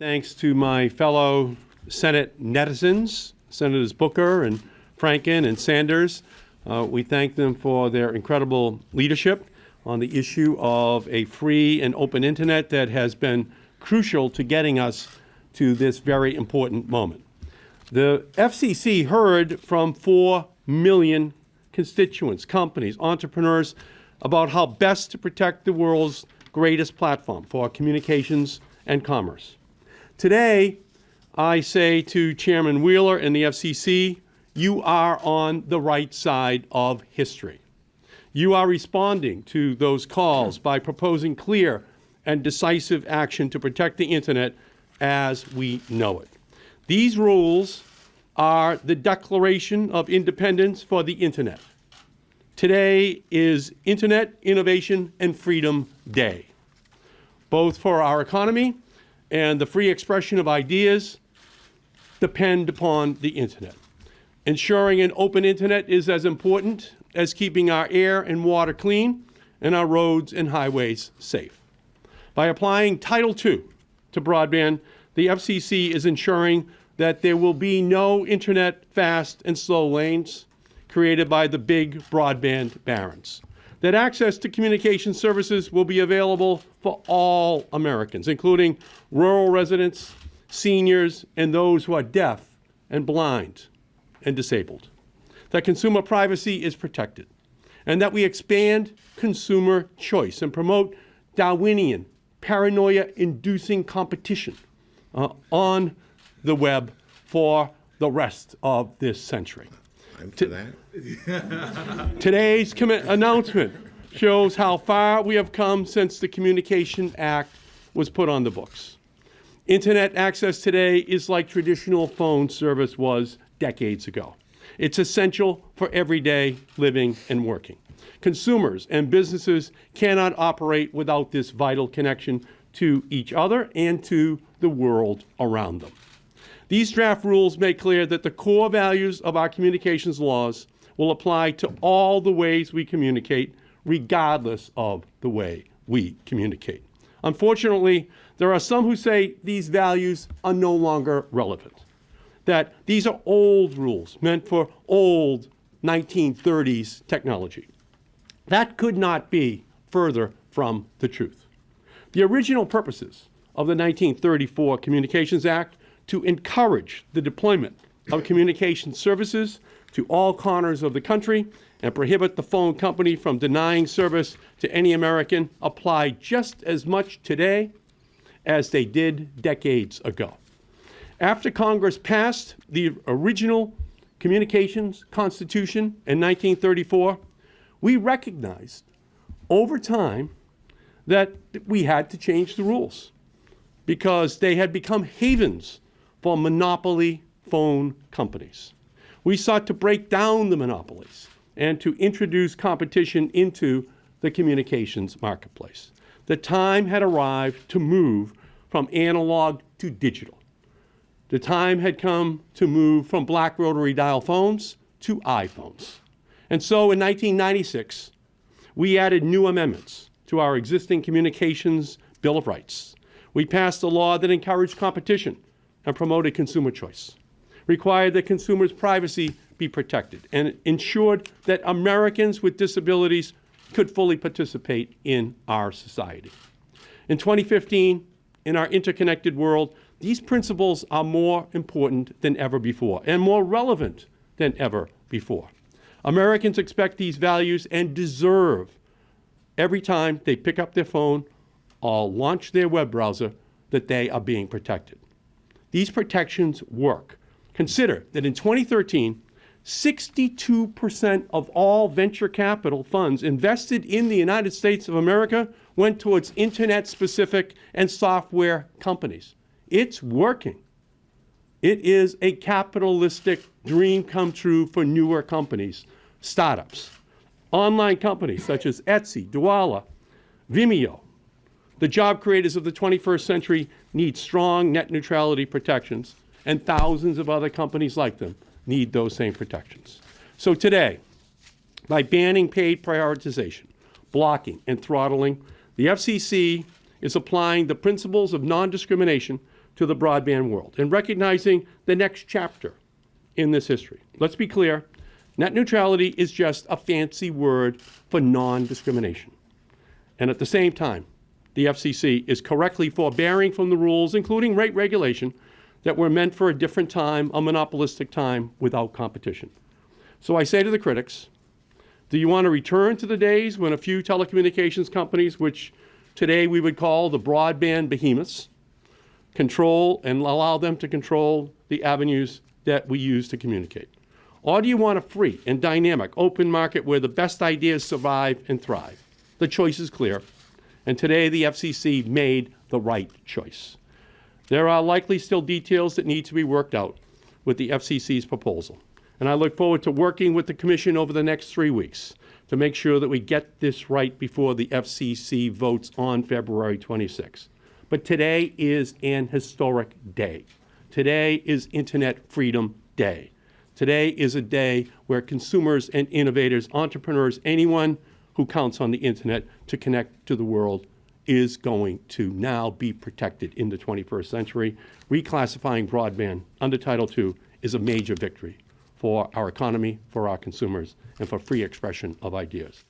Thanks to my fellow Senate netizens, Senators Booker and Franken and Sanders. We thank them for their incredible leadership on the issue of a free and open internet that has been crucial to getting us to this very important moment. The FCC heard from 4 million constituents, companies, entrepreneurs about how best to protect the world's greatest platform for communications and commerce. Today, I say to Chairman Wheeler and the FCC, you are on the right side of history. You are responding to those calls by proposing clear and decisive action to protect the internet as we know it. These rules are the Declaration of Independence for the internet. Today is Internet Innovation and Freedom Day, both for our economy and the free expression of ideas depend upon the internet. Ensuring an open internet is as important as keeping our air and water clean and our roads and highways safe. By applying Title II to broadband, the FCC is ensuring that there will be no internet fast and slow lanes created by the big broadband barons, that access to communication services will be available for all Americans, including rural residents, seniors, and those who are deaf and blind and disabled, that consumer privacy is protected, and that we expand consumer choice and promote Darwinian, paranoia-inducing competition on the web for the rest of this century. I'm for that. Today's announcement shows how far we have come since the Communication Act was put on the books. Internet access today is like traditional phone service was decades ago. It's essential for everyday living and working. Consumers and businesses cannot operate without this vital connection to each other and to the world around them. These draft rules make clear that the core values of our communications laws will apply to all the ways we communicate, regardless of the way we communicate. Unfortunately, there are some who say these values are no longer relevant, that these are old rules meant for old 1930s technology. That could not be further from the truth. The original purposes of the 1934 Communications Act to encourage the deployment of communication services to all corners of the country and prohibit the phone company from denying service to any American apply just as much today as they did decades ago. After Congress passed the original Communications Constitution in 1934, we recognized over time that we had to change the rules because they had become havens for monopoly phone companies. We sought to break down the monopolies and to introduce competition into the communications marketplace. The time had arrived to move from analog to digital. The time had come to move from black rotary dial phones to iPhones. And so in 1996, we added new amendments to our existing Communications Bill of Rights. We passed a law that encouraged competition and promoted consumer choice, required that consumers' privacy be protected, and ensured that Americans with disabilities could fully participate in our society. In 2015, in our interconnected world, these principles are more important than ever before and more relevant than ever before. Americans expect these values and deserve every time they pick up their phone or launch their web browser that they are being protected. These protections work. Consider that in 2013, 62% of all venture capital funds invested in the United States of America went towards internet-specific and software companies. It's working. It is a capitalistic dream come true for newer companies, startups, online companies such as Etsy, Douala, Vimeo. The job creators of the 21st century need strong net neutrality protections, and thousands of other companies like them need those same protections. So today, by banning paid prioritization, blocking, and throttling, the FCC is applying the principles of non-discrimination to the broadband world and recognizing the next chapter in this history. Let's be clear, net neutrality is just a fancy word for non-discrimination. And at the same time, the FCC is correctly forbearing from the rules, including rate regulation, that were meant for a different time, a monopolistic time without competition. So I say to the critics, do you want to return to the days when a few telecommunications companies, which today we would call the broadband behemoths, control and allow them to control the avenues that we use to communicate? Or do you want a free and dynamic open market where the best ideas survive and thrive? The choice is clear, and today the FCC made the right choice. There are likely still details that need to be worked out with the FCC's proposal, and I look forward to working with the Commission over the next 3 weeks to make sure that we get this right before the FCC votes on February 26. But today is an historic day. Today is Internet Freedom Day. Today is a day where consumers and innovators, entrepreneurs, anyone who counts on the internet to connect to the world is going to now be protected in the 21st century. Reclassifying broadband under Title II is a major victory for our economy, for our consumers, and for free expression of ideas.